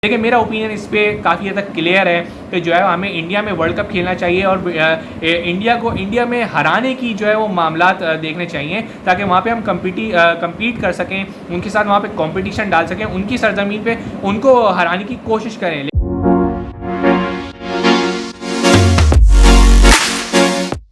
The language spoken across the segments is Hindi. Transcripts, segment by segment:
देखिए मेरा ओपिनियन इस पे काफ़ी हद तक क्लियर है कि जो है हमें इंडिया में वर्ल्ड कप खेलना चाहिए और इंडिया में हराने की जो है वो मामलात देखने चाहिए ताकि वहाँ पे हम कम्पीट कर सकें, उनके साथ वहाँ पे कंपटीशन डाल सकें, उनकी सरजमीन पे उनको हराने की कोशिश करें।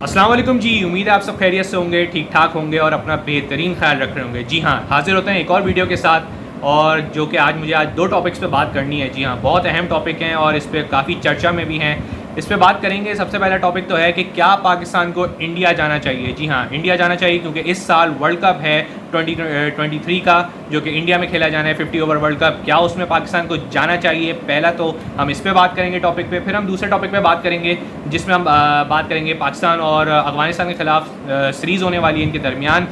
अस्सलाम वालेकुम जी, उम्मीद है आप सब खैरियत से होंगे, ठीक ठाक होंगे और अपना बेहतरीन ख्याल रख रहे होंगे। जी हाँ, हाजिर होते हैं एक और वीडियो के साथ, और जो कि आज दो टॉपिक्स पे बात करनी है। जी हाँ, बहुत अहम टॉपिक हैं और इस पर काफ़ी चर्चा में भी हैं। इस पे बात करेंगे। सबसे पहला टॉपिक तो है कि क्या पाकिस्तान को इंडिया जाना चाहिए। जी हाँ, इंडिया जाना चाहिए क्योंकि इस साल वर्ल्ड कप है 2023 का, जो कि इंडिया में खेला जाना है 50 ओवर वर्ल्ड कप। क्या उसमें पाकिस्तान को जाना चाहिए? पहला तो हम इस पे बात करेंगे टॉपिक पे, फिर हम दूसरे टॉपिक पे बात करेंगे जिसमें हम बात करेंगे पाकिस्तान और अफगानिस्तान के ख़िलाफ़ सीरीज़ होने वाली है इनके दरमियान।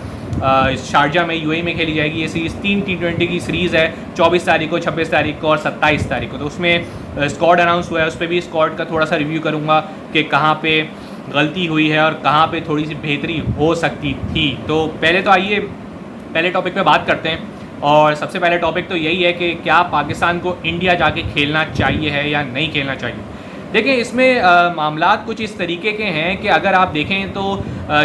शारजा में यूएई में खेली जाएगी ये सीरीज़। 3 T20 की सीरीज़ है, 24 तारीख को, 26 तारीख को और 27 तारीख को। तो उसमें स्क्वाड अनाउंस हुआ है, उस पर भी स्क्वाड का थोड़ा सा रिव्यू करूँगा कि कहाँ पे गलती हुई है और कहाँ पे थोड़ी सी बेहतरी हो सकती थी। तो पहले तो आइए पहले टॉपिक पे बात करते हैं, और सबसे पहले टॉपिक तो यही है कि क्या पाकिस्तान को इंडिया जाके खेलना चाहिए है या नहीं खेलना चाहिए। देखिए इसमें मामलात कुछ इस तरीके के हैं कि अगर आप देखें तो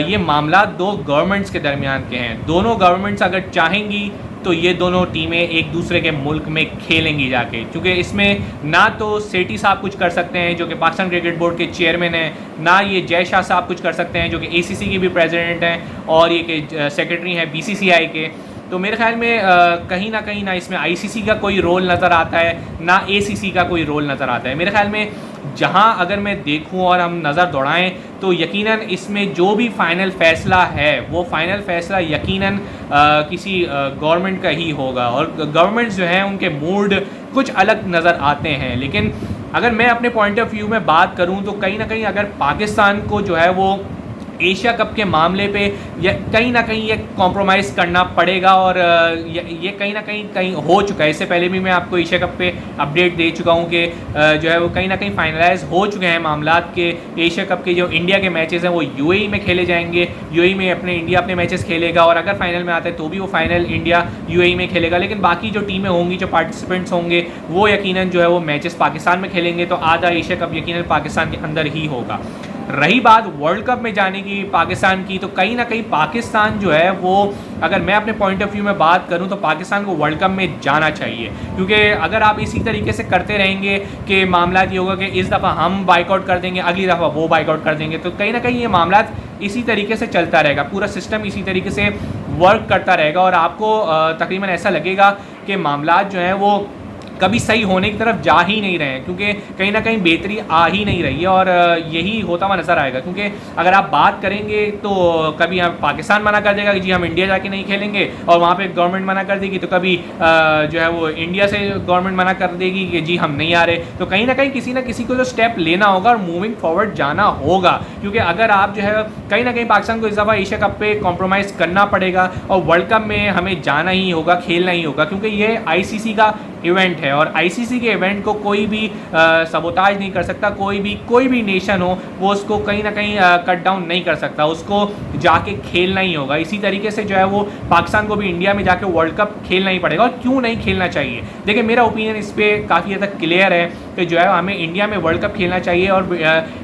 ये मामलात दो गवर्नमेंट्स के दरमियान के हैं। दोनों गवर्नमेंट्स अगर चाहेंगी तो ये दोनों टीमें एक दूसरे के मुल्क में खेलेंगी जाके, क्योंकि इसमें ना तो सेठी साहब कुछ कर सकते हैं जो कि पाकिस्तान क्रिकेट बोर्ड के चेयरमैन हैं, ना ये जय शाह साहब कुछ कर सकते हैं जो कि ACC के भी प्रेसिडेंट हैं और ये के सेक्रेटरी हैं BCCI के। तो मेरे ख्याल में कहीं ना इसमें ICC का कोई रोल नज़र आता है, ना ACC का कोई रोल नज़र आता है। मेरे ख्याल में जहां अगर मैं देखूं और हम नज़र दौड़ाएं तो यकीनन इसमें जो भी फ़ाइनल फ़ैसला है वो फ़ाइनल फ़ैसला यकीनन किसी गवर्नमेंट का ही होगा, और गवर्नमेंट्स जो हैं उनके मूड कुछ अलग नज़र आते हैं। लेकिन अगर मैं अपने पॉइंट ऑफ व्यू में बात करूं तो कहीं ना कहीं अगर पाकिस्तान को जो है वो एशिया कप के मामले पे कहीं ना कहीं ये कॉम्प्रोमाइज़ करना पड़ेगा, और ये कहीं ना कहीं हो चुका है। इससे पहले भी मैं आपको एशिया कप पे अपडेट दे चुका हूँ कि जो है वो कहीं ना कहीं फाइनलाइज हो चुके हैं मामलात के। एशिया कप के जो इंडिया के मैचेस हैं वो UAE में खेले जाएंगे, UAE में इंडिया अपने मैचेस खेलेगा, और अगर फाइनल में आता है तो भी वो फाइनल इंडिया UAE में खेलेगा। लेकिन बाकी जो टीमें होंगी, जो पार्टिसिपेंट्स होंगे, वो यकीनन जो है वो मैचेस पाकिस्तान में खेलेंगे। तो आधा एशिया कप यकीनन पाकिस्तान के अंदर ही होगा। रही बात वर्ल्ड कप में जाने की पाकिस्तान की, तो कहीं ना कहीं पाकिस्तान जो है वो, अगर मैं अपने पॉइंट ऑफ व्यू में बात करूं तो पाकिस्तान को वर्ल्ड कप में जाना चाहिए। क्योंकि अगर आप इसी तरीके से करते रहेंगे कि मामला ये होगा कि इस दफ़ा हम बाइकआउट कर देंगे, अगली दफ़ा वो बाइकआउट कर देंगे, तो कहीं ना कहीं ये मामला इसी तरीके से चलता रहेगा, पूरा सिस्टम इसी तरीके से वर्क करता रहेगा, और आपको तकरीबन ऐसा लगेगा कि मामला जो हैं वो कभी सही होने की तरफ जा ही नहीं रहे हैं, क्योंकि कहीं ना कहीं बेहतरी आ ही नहीं रही है, और यही होता हुआ नज़र आएगा। क्योंकि अगर आप बात करेंगे तो कभी हम पाकिस्तान मना कर देगा कि जी हम इंडिया जाके नहीं खेलेंगे, और वहाँ पे गवर्नमेंट मना कर देगी, तो कभी जो है वो इंडिया से गवर्नमेंट मना कर देगी कि जी हम नहीं आ रहे। तो कहीं ना किसी को तो स्टेप लेना होगा और मूविंग फॉरवर्ड जाना होगा, क्योंकि अगर आप जो है कहीं ना कहीं पाकिस्तान को इस दफ़ा एशिया कप पे कॉम्प्रोमाइज़ करना पड़ेगा और वर्ल्ड कप में हमें जाना ही होगा, खेलना ही होगा, क्योंकि ये ICC का इवेंट है, और ICC के इवेंट को कोई भी सबोताज नहीं कर सकता। कोई भी नेशन हो वो उसको कहीं ना कहीं कट डाउन नहीं कर सकता, उसको जाके खेलना ही होगा। इसी तरीके से जो है वो पाकिस्तान को भी इंडिया में जाके वर्ल्ड कप खेलना ही पड़ेगा। और क्यों नहीं खेलना चाहिए? देखिए मेरा ओपिनियन इस पर काफ़ी हद तक क्लियर है कि जो है हमें इंडिया में वर्ल्ड कप खेलना चाहिए और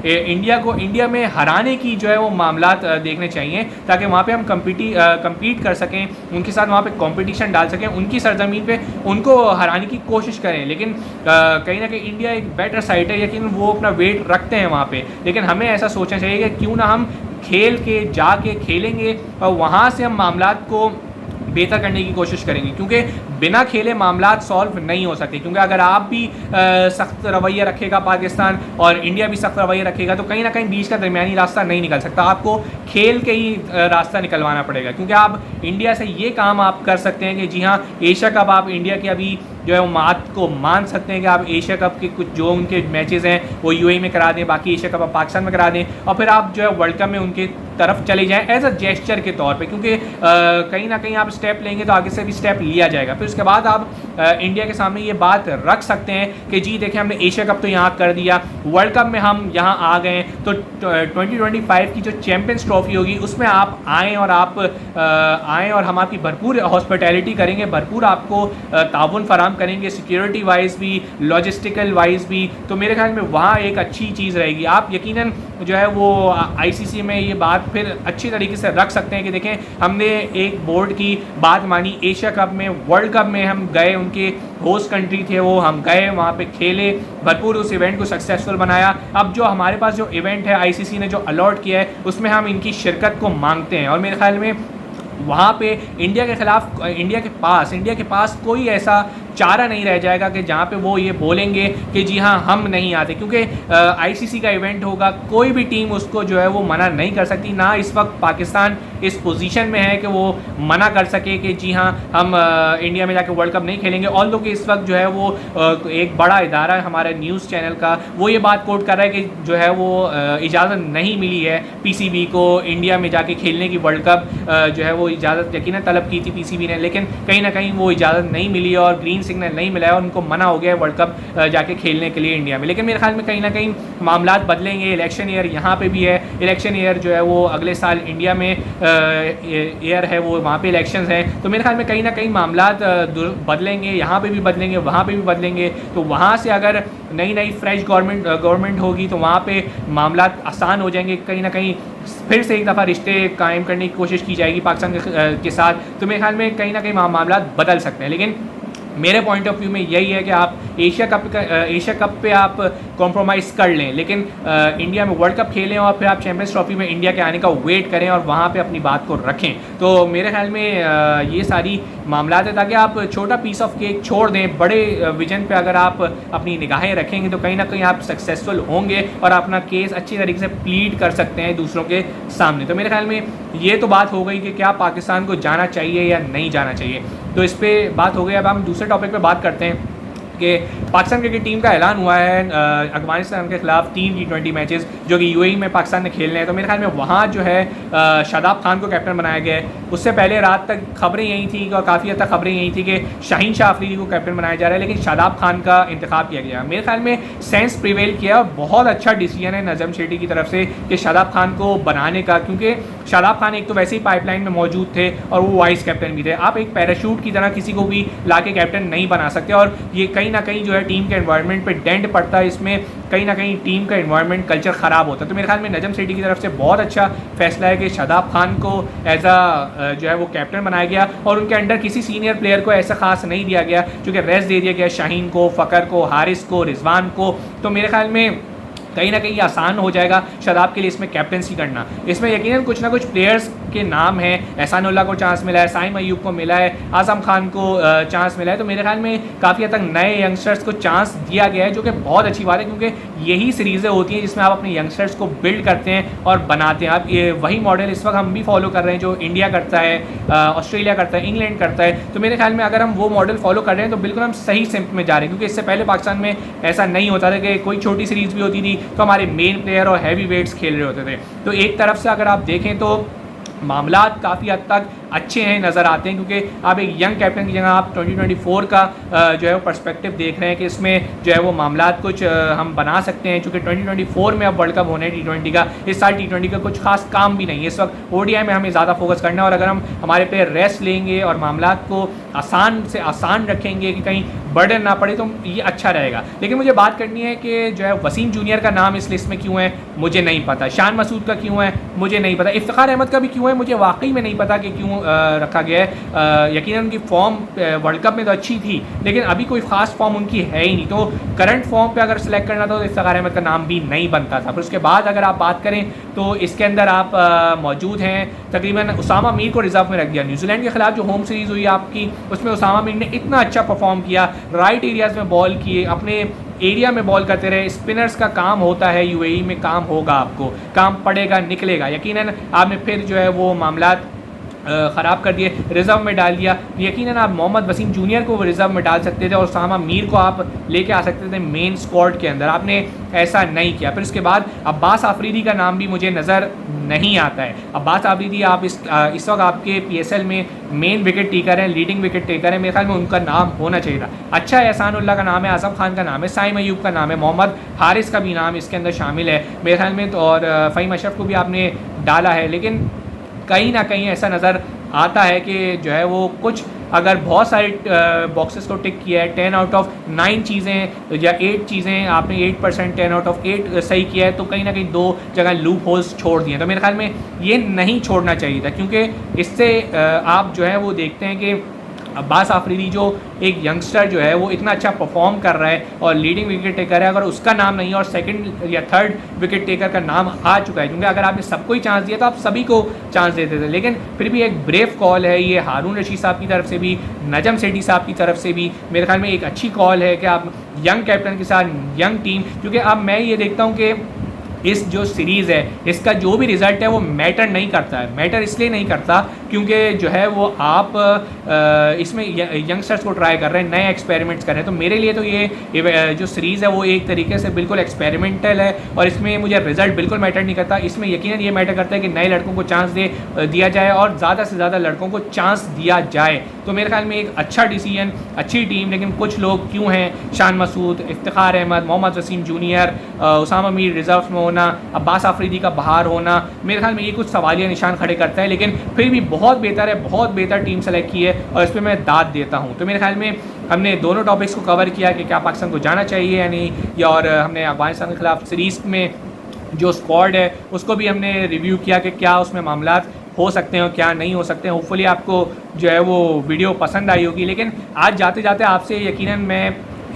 इंडिया में हराने की जो है वो मामलात देखने चाहिए, ताकि वहाँ पर हम कम्पीट कर सकें, उनके साथ वहाँ पर कॉम्पिटिशन डाल सकें, उनकी सरजमीन पर उनको हराने की कोशिश करें। लेकिन कहीं ना कहीं इंडिया एक बेटर साइड है, लेकिन वो अपना वेट रखते हैं वहाँ पे। लेकिन हमें ऐसा सोचना चाहिए कि क्यों ना हम खेल के जाके खेलेंगे और वहाँ से हम मामलात को बेहतर करने की कोशिश करेंगे, क्योंकि बिना खेले मामलात सॉल्व नहीं हो सकते। क्योंकि अगर आप भी सख्त रवैया रखेगा पाकिस्तान और इंडिया भी सख्त रवैया रखेगा, तो कहीं ना कहीं बीच का दरमियानी रास्ता नहीं निकल सकता, आपको खेल के ही रास्ता निकलवाना पड़ेगा। क्योंकि आप इंडिया से ये काम आप कर सकते हैं कि जी हाँ, एशिया कप आप इंडिया के अभी जो है वो मात को मान सकते हैं कि आप एशिया कप के कुछ जो उनके मैचेस हैं वो UAE में करा दें, बाकी एशिया कप आप पाकिस्तान में करा दें, और फिर आप जो है वर्ल्ड कप में उनके तरफ चले जाएं एज अ जेस्चर के तौर पे, क्योंकि कहीं ना कहीं आप स्टेप लेंगे तो आगे से भी स्टेप लिया जाएगा। फिर उसके बाद आप इंडिया के सामने ये बात रख सकते हैं कि जी देखें हमने एशिया कप तो यहाँ कर दिया, वर्ल्ड कप में हम यहाँ आ गए, तो 2025 की जो चैंपियंस ट्रॉफी होगी उसमें आप आएँ और आएँ और हम आपकी भरपूर हॉस्पिटैलिटी करेंगे, भरपूर आपको ताउन फराम करेंगे, सिक्योरिटी वाइज भी, लॉजिस्टिकल वाइज भी। तो मेरे ख्याल में वहाँ एक अच्छी चीज़ रहेगी। आप यकीनन जो है वो आईसीसी में ये बात फिर अच्छी तरीके से रख सकते हैं कि देखें हमने एक बोर्ड की बात मानी, एशिया कप में, वर्ल्ड कप में हम गए, उनके होस्ट कंट्री थे वो, हम गए वहाँ पे खेले, भरपूर उस इवेंट को सक्सेसफुल बनाया। अब जो हमारे पास जो इवेंट है आईसीसी ने जो अलॉट किया है उसमें हम इनकी शिरकत को मांगते हैं। और मेरे ख्याल में वहाँ पे इंडिया के खिलाफ, इंडिया के पास कोई ऐसा चारा नहीं रह जाएगा कि जहाँ पे वो ये बोलेंगे कि जी हाँ हम नहीं आते, क्योंकि आईसीसी का इवेंट होगा, कोई भी टीम उसको जो है वो मना नहीं कर सकती। ना इस वक्त पाकिस्तान इस पोजीशन में है कि वो मना कर सके कि जी हाँ हम इंडिया में जाके वर्ल्ड कप नहीं खेलेंगे। ऑल दो कि इस वक्त जो है वो एक बड़ा इदारा है हमारे न्यूज़ चैनल का, वो ये बात कोट कर रहा है कि जो है वो इजाज़त नहीं मिली है पीसीबी को इंडिया में जाके खेलने की, वर्ल्ड कप जो है वो इजाज़त यकीनन तलब की थी पीसीबी ने, लेकिन कहीं ना कहीं वो इजाज़त नहीं मिली और ग्रीन सिग्नल नहीं मिला है और उनको मना हो गया है वर्ल्ड कप जाके खेलने के लिए इंडिया में। लेकिन मेरे ख्याल में कहीं ना कहीं मामलात बदलेंगे। इलेक्शन ईयर यहाँ पे भी है, इलेक्शन ईयर जो है वो अगले साल इंडिया में ईयर है, वो वहाँ पे इलेक्शंस हैं, तो मेरे ख्याल में कहीं ना कहीं मामलात बदलेंगे, यहाँ पे भी बदलेंगे, वहाँ पे भी बदलेंगे। तो वहाँ से अगर नई फ्रेश गवर्नमेंट होगी तो वहाँ पे मामलात आसान हो जाएंगे, कहीं ना कहीं फिर से एक दफ़ा रिश्ते कायम करने की कोशिश की जाएगी पाकिस्तान के साथ। तो मेरे ख्याल में कहीं ना कहीं मामलात बदल सकते हैं। लेकिन मेरे पॉइंट ऑफ व्यू में यही है कि आप एशिया कप पे आप कॉम्प्रोमाइज़ कर लें, लेकिन इंडिया में वर्ल्ड कप खेलें और फिर आप चैंपियंस ट्रॉफी में इंडिया के आने का वेट करें और वहाँ पे अपनी बात को रखें। तो मेरे ख्याल में ये सारी मामलात है, ताकि आप छोटा पीस ऑफ केक छोड़ दें, बड़े विजन पे अगर आप अपनी निगाहें रखेंगे तो कहीं ना कहीं आप सक्सेसफुल होंगे और अपना केस अच्छी तरीके से प्लीड कर सकते हैं दूसरों के सामने। तो मेरे ख्याल में ये तो बात हो गई कि क्या पाकिस्तान को जाना चाहिए या नहीं जाना चाहिए, तो इस पर बात हो गई। अब हम दूसरे टॉपिक पे बात करते हैं कि पाकिस्तान क्रिकेट टीम का ऐलान हुआ है अफगानिस्तान के खिलाफ 3 T20 मैचेस जो कि यूएई में पाकिस्तान ने खेलने हैं। तो मेरे ख्याल में वहाँ जो है शादाब खान को कैप्टन बनाया गया है। उससे पहले रात तक खबरें यही थी और काफ़ी हद तक खबरें यही थी कि शाहीन शाह अफरीदी को कैप्टन बनाया जा रहा है, लेकिन शादाब खान का इंतखाब किया गया। मेरे ख्याल में सेंस प्रिवेल किया और बहुत अच्छा डिसीजन है नजम शेट्टी की तरफ से कि शादाब खान को बनाने का, क्योंकि शादाब खान एक तो वैसे ही पाइपलाइन में मौजूद थे और वो वाइस कैप्टन भी थे। आप एक पैराशूट की तरह किसी को भी ला के कैप्टन नहीं बना सकते और ये कहीं ना कहीं जो है टीम के एनवायरनमेंट पे डेंट पड़ता है, इसमें कहीं ना कहीं टीम का एनवायरनमेंट कल्चर ख़राब होता है। तो मेरे ख्याल में नजम सेठी की तरफ से बहुत अच्छा फैसला है कि शादाब खान को एज अ जो है वो कैप्टन बनाया गया और उनके अंडर किसी सीनियर प्लेयर को ऐसा खास नहीं दिया गया, क्योंकि रेस्ट दे दिया गया शाहीन को, फ़कर को, हारिस को, रिजवान को। तो मेरे ख्याल में कहीं ना कहीं आसान हो जाएगा शादाब के लिए इसमें कैप्टनसी करना। इसमें यकीनन कुछ ना कुछ प्लेयर्स के नाम हैं, एहसानुल्लाह को चांस मिला है, साइम अयूब को मिला है, आज़म खान को चांस मिला है। तो मेरे ख्याल में काफ़ी हद तक नए यंगस्टर्स को चांस दिया गया है, जो कि बहुत अच्छी बात है, क्योंकि यही सीरीज़ें होती हैं जिसमें आप अपने यंगस्टर्स को बिल्ड करते हैं और बनाते हैं। आप ये वही मॉडल इस वक्त हम भी फॉलो कर रहे हैं जो इंडिया करता है, ऑस्ट्रेलिया करता है, इंग्लैंड करता है। तो मेरे ख्याल में अगर हम वो मॉडल फॉलो कर रहे हैं तो बिल्कुल हम सही सिम्त में जा रहे हैं, क्योंकि इससे पहले पाकिस्तान में ऐसा नहीं होता था कि कोई छोटी सीरीज़ भी होती थी तो हमारे मेन प्लेयर और हैवी वेट्स खेल रहे होते थे। तो एक तरफ से अगर आप देखें तो मामलात काफ़ी हद तक अच्छे हैं नज़र आते हैं, क्योंकि आप एक यंग कैप्टन की जगह आप 2024 का जो है वो पर्सपेक्टिव देख रहे हैं कि इसमें जो है वो मामलात कुछ हम बना सकते हैं, क्योंकि 2024 में अब वर्ल्ड कप होना है T20 का। इस साल T20 का कुछ खास काम भी नहीं है, इस वक्त ODI में हमें ज़्यादा फोकस करना है और अगर हम हमारे प्लेयर रेस्ट लेंगे और मामलात को आसान से आसान रखेंगे कि कहीं बर्डन ना पड़े तो ये अच्छा रहेगा। लेकिन मुझे बात करनी है कि जो है वसीम जूनियर का नाम इस लिस्ट में क्यों है मुझे नहीं पता, शान मसूद का क्यों है मुझे नहीं पता, इफ्तिखार अहमद का भी क्यों है मुझे वाकई में नहीं पता कि क्यों रखा गया है। यकीनन उनकी फॉर्म वर्ल्ड कप में तो अच्छी थी, लेकिन अभी कोई ख़ास फॉर्म उनकी है ही नहीं, तो करंट फॉर्म पे अगर सेलेक्ट करना था तो इफ्तिखार अहमद का नाम भी नहीं बनता था। फिर उसके बाद अगर आप बात करें तो इसके अंदर आप मौजूद हैं तकरीबन उसामा मीर को रिजर्व में रख दिया। न्यूजीलैंड के खिलाफ जो होम सीरीज़ हुई आपकी, उसमें उसामा मीर ने इतना अच्छा परफॉर्म किया, राइट एरियाज़ में बॉल किए, अपने एरिया में बॉल करते रहे। स्पिनर्स का काम होता है, यूएई में काम होगा, आपको काम पड़ेगा, निकलेगा। यकीनन आपने फिर जो है वो मामलात ख़राब कर दिए, रिज़र्व में डाल दिया। यकीनन आप मोहम्मद वसीम जूनियर को रिज़र्व में डाल सकते थे और उसामा मीर को आप लेके आ सकते थे मेन स्क्वाड के अंदर, आपने ऐसा नहीं किया। फिर उसके बाद अब्बास आफरीदी का नाम भी मुझे नज़र नहीं आता है। अब्बास आफरीदी आप इस वक्त आपके PSL में मेन विकेट टेकर हैं, लीडिंग विकेट टेकर हैं, मेरे ख्याल में उनका नाम होना चाहिए था। अच्छा है, एहसानुल्लाह का नाम है, आज़म खान का नाम है, साइम अयूब का नाम है, मोहम्मद हारिस का भी नाम इसके अंदर शामिल है मेरे ख्याल में, तो और फ़हीम अशरफ को भी आपने डाला है। लेकिन कहीं ना कहीं ऐसा नज़र आता है कि जो है वो कुछ अगर बहुत सारी बॉक्सेस को टिक किया है, 10 आउट ऑफ 9 चीज़ें या 8 चीज़ें आपने 8%, 10 आउट ऑफ 8 सही किया है, तो कहीं ना कहीं 2 जगह लूप होल्स छोड़ दिए। तो मेरे ख्याल में ये नहीं छोड़ना चाहिए था, क्योंकि इससे आप जो है वो देखते हैं कि अब्बास आफरीदी जो एक यंगस्टर जो है वो इतना अच्छा परफॉर्म कर रहा है और लीडिंग विकेट टेकर है, अगर उसका नाम नहीं है और सेकंड या थर्ड विकेट टेकर का नाम आ चुका है, क्योंकि अगर आपने सबको ही चांस दिया तो आप सभी को चांस देते थे। लेकिन फिर भी एक ब्रेव कॉल है ये, हारून रशीद साहब की तरफ से भी, नजम सेठी साहब की तरफ से भी मेरे ख्याल में एक अच्छी कॉल है कि आप यंग कैप्टन के साथ यंग टीम, क्योंकि अब मैं ये देखता हूँ कि इस जो सीरीज़ है इसका जो भी रिज़ल्ट है वो मैटर नहीं करता है। मैटर इसलिए नहीं करता क्योंकि जो है वो आप इसमें यंगस्टर्स को ट्राई कर रहे हैं, नए एक्सपेरिमेंट्स कर रहे हैं। तो मेरे लिए तो ये जो सीरीज़ है वो एक तरीके से बिल्कुल एक्सपेरिमेंटल है और इसमें मुझे रिज़ल्ट बिल्कुल मैटर नहीं करता। इसमें यकीनन ये मैटर करता है कि नए लड़कों को चांस दिया जाए और ज़्यादा से ज़्यादा लड़कों को चांस दिया जाए। तो मेरे ख्याल में एक अच्छा डिसीजन, अच्छी टीम। लेकिन कुछ लोग क्यों हैं, शान मसूद, इफ्तिखार अहमद, मोहम्मद वसीम जूनियर, उसामा मीर रिज़र्व में होना, अब्बास आफरीदी का बाहर होना, मेरे ख्याल में ये कुछ सवालिया निशान खड़े करता है। लेकिन फिर भी बहुत बेहतर है, बहुत बेहतर टीम सेलेक्ट की है और इस पर मैं दाद देता हूँ। तो मेरे ख्याल में हमने दोनों टॉपिक्स को कवर किया कि क्या पाकिस्तान को जाना चाहिए या नहीं, या और हमने अफगानिस्तान के खिलाफ सीरीज़ में जो स्क्वाड है उसको भी हमने रिव्यू किया कि क्या उसमें मामलात हो सकते हैं और क्या नहीं हो सकते हैं। होपफुली आपको जो है वो वीडियो पसंद आई होगी। लेकिन आज जाते जाते आपसे यकीनन मैं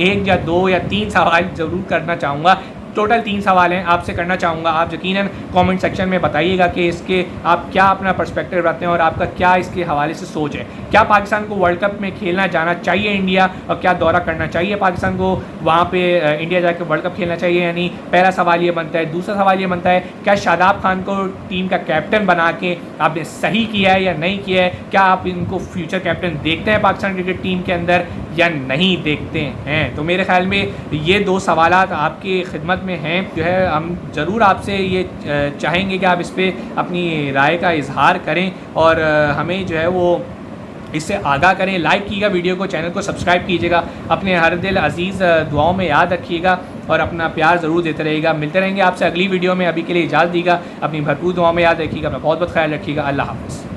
1 या 2 या 3 सवाल ज़रूर करना चाहूँगा। टोटल 3 सवाल हैं, आपसे करना चाहूँगा। आप यकीनन कमेंट सेक्शन में बताइएगा कि इसके आप क्या अपना पर्सपेक्टिव रखते हैं और आपका क्या इसके हवाले से सोच है। क्या पाकिस्तान को वर्ल्ड कप में खेलना जाना चाहिए इंडिया, और क्या दौरा करना चाहिए पाकिस्तान को, वहाँ पे इंडिया जाकर वर्ल्ड कप खेलना चाहिए या नहीं? पहला सवाल ये बनता है। दूसरा सवाल ये बनता है, क्या शादाब खान को टीम का कैप्टन बना के आपने सही किया है या नहीं किया है? क्या आप इनको फ्यूचर कैप्टन देखते हैं पाकिस्तान क्रिकेट टीम के अंदर या नहीं देखते हैं? तो मेरे ख्याल में ये 2 सवालात आपकी खिदमत में हैं। जो है हम ज़रूर आपसे ये चाहेंगे कि आप इस पर अपनी राय का इजहार करें और हमें जो है वो इससे आगाह करें। लाइक कीजिएगा वीडियो को, चैनल को सब्सक्राइब कीजिएगा, अपने हर दिल अजीज़ दुआओं में याद रखिएगा और अपना प्यार ज़रूर देते रहिएगा। मिलते रहेंगे आपसे अगली वीडियो में। अभी के लिए इजाज़त दीजिएगा, अपनी भरपूर दुआओं में याद रखिएगा, अपना बहुत बहुत ख्याल रखिएगा। अल्लाह हाफ़िज़।